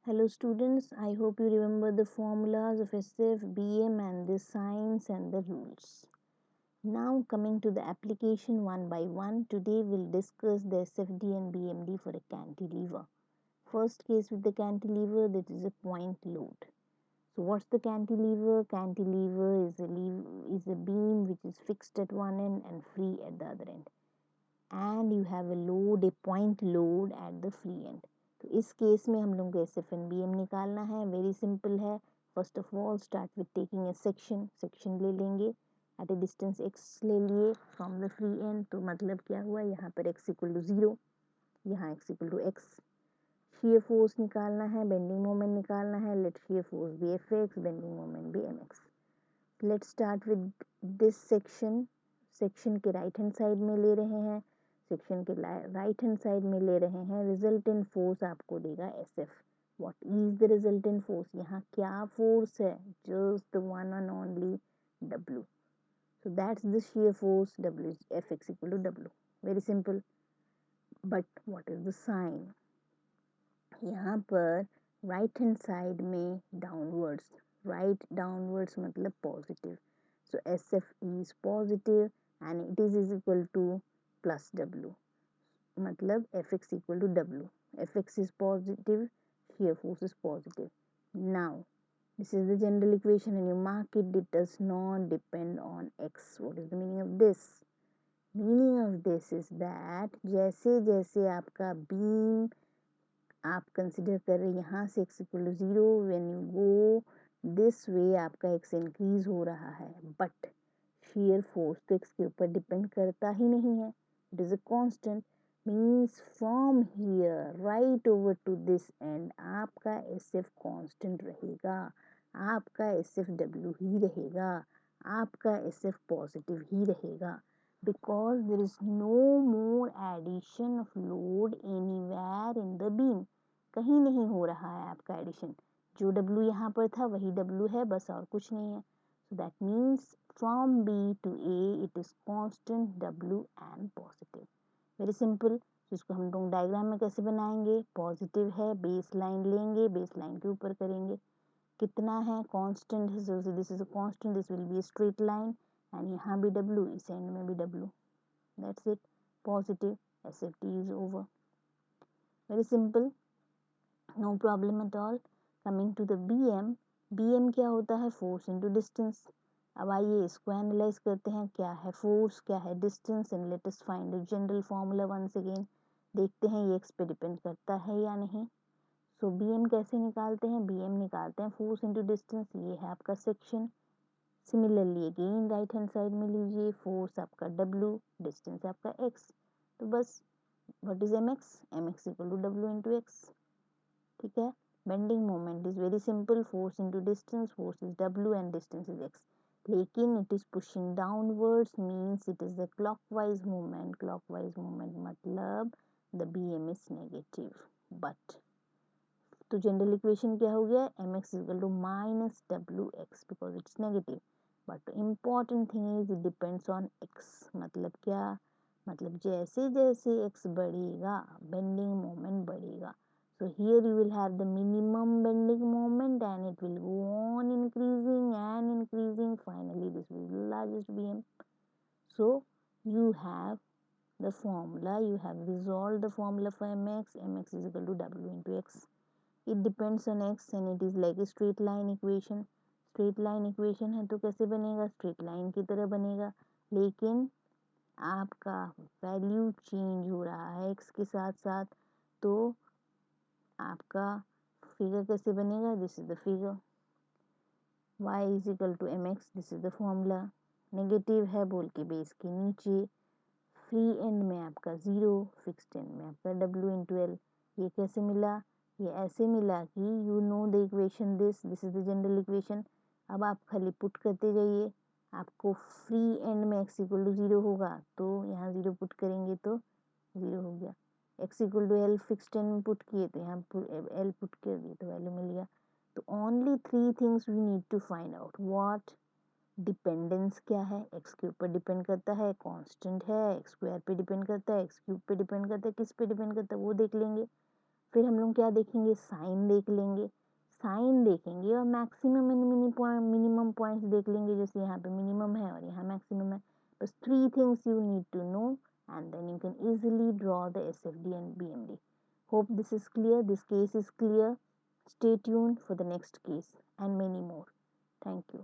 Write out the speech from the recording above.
Hello students, I hope you remember the formulas of SF, BM and the signs and the rules. Now coming to the application one by one, today we'll discuss the SFD and BMD for a cantilever. First case with the cantilever, that is a point load. So what's the cantilever? Cantilever is a beam which is fixed at one end and free at the other end. And you have a point load at the free end. तो इस case में हम लोग को S F and B M निकालना है. Very simple है. First of all start with taking a section ले लेंगे एट ए डिस्टेंस एक्स ले लिए फ्रॉम द फ्री एंड. तो मतलब क्या हुआ, यहाँ पर एक्स इक्वल टू 0, यहाँ x equal to x. shear force निकालना है, बेंडिंग मोमेंट निकालना है. Let shear force be F x, bending moment be M x. Let's start with this section के राइट हैंड साइड में ले रहे हैं. सेक्शन के राइट हैंड साइड में ले रहे हैं. रिजल्टेंट फोर्स आपको देगा S F. What is the resultant force? यहाँ क्या फोर्स है? Just the one and only W. So that's the shear force. W is Fx equal to W. Very simple. But what is the sign? यहाँ पर right hand side में downwards, right downwards मतलब positive. So S F is positive and it is equal to plus W. मतलब F X equal to W. F x is positive, shear force is positive. Now this is the general equation and you mark it. It does not depend on x. What is the meaning of this? Meaning of this is that जैसे जैसे आपका beam आप consider कर रहे हैं यहाँ से x equal to 0, when you go this way आपका x इंक्रीज हो रहा है. बट shear फोर्स तो x के ऊपर डिपेंड करता ही नहीं है. It is a constant. Means from here right over to this end आपका एस एफ कॉन्स्टेंट रहेगा, आपका एस एफ डब्ल्यू ही रहेगा, आपका एस एफ पॉजिटिव ही रहेगा. because there is no more addition of load anywhere in the beam. कहीं नहीं हो रहा है आपका एडिशन. जो W यहाँ पर था वही W है, बस और कुछ नहीं है. So that means from B to A it is constant W and positive. Very simple. इसको हम लोग डायग्राम में कैसे बनाएंगे? पॉजिटिव है, बेस लाइन लेंगे, बेस लाइन के ऊपर करेंगे. कितना है? कांस्टेंट है. So this is a constant, this will be a straight line and यहाँ भी W, इस एंड में भी W. That's it. Positive. SFT is over. Very simple. No problem at all. Coming to the BM. BM क्या होता है? Force into distance. अब आइए इसको एनालाइज करते हैं. क्या है फोर्स, क्या है distance, and let us find the general formula once again. देखते हैं ये x पे डिपेंड करता है या नहीं. सो BM कैसे निकालते हैं? BM निकालते हैं फोर्स इनटू डिस्टेंस. ये है आपका section. Similarly again right hand side में लीजिए. फोर्स आपका W, डिस्टेंस आपका x. तो बस what is mx? mx equal to W into x. ठीक है. Bending moment is very simple. Force into distance. Force is W and distance is x. लेकिन it is pushing downwards means it is the clockwise movement. Clockwise movement मतलब the BM is negative. But तो general equation क्या हो गया? mx equal to minus WX because it's negative. But important thing is it depends on x. मतलब क्या? मतलब जैसे जैसे x बढ़ेगा बेंडिंग मोमेंट बढ़ेगा. So here you will have the minimum bending moment and it will go on increasing and increasing. Finally, this will be the largest BM. So you have the formula. You have resolved the formula for mx. Mx is equal to W into x. It depends on x and it is like a straight line equation. Straight line equation है तो कैसे बनेगा? Straight line की तरह बनेगा. लेकिन आपका value change हो रहा है x के साथ साथ. तो आपका फिगर कैसे बनेगा? This is the figure. y is equal to mx. This is the formula. Negative है बोल के बेस के नीचे, फ्री एंड में आपका 0, फिक्स्ड एंड में आपका W इंटू L. ये कैसे मिला? ये ऐसे मिला कि you know the equation this is the general equation. अब आप खाली पुट करते जाइए. आपको फ्री एंड में x इक्वल टू 0 होगा तो यहाँ 0 पुट करेंगे तो 0 हो गया. x equal to L fixed and put किए तो यहाँ L पुट कर दिए तो वैल्यू मिल गया. तो only 3 things we need to find out. What? Dependence क्या है? x के ऊपर डिपेंड करता है, कांस्टेंट है, x स्क्वायर पे डिपेंड करता है, x क्यूब पे डिपेंड करता है, किस पे डिपेंड करता है वो देख लेंगे. फिर हम लोग क्या देखेंगे, साइन देख लेंगे, साइन देखेंगे और मैक्सिमम एंड मिनिमम पॉइंट्स देख लेंगे, जैसे यहाँ पे मिनिमम है और यहाँ मैक्सिमम है. बस 3 things you need to know and then you can easily draw the SFD and BMD. Hope this is clear, this case is clear. Stay tuned for the next case and many more. Thank you.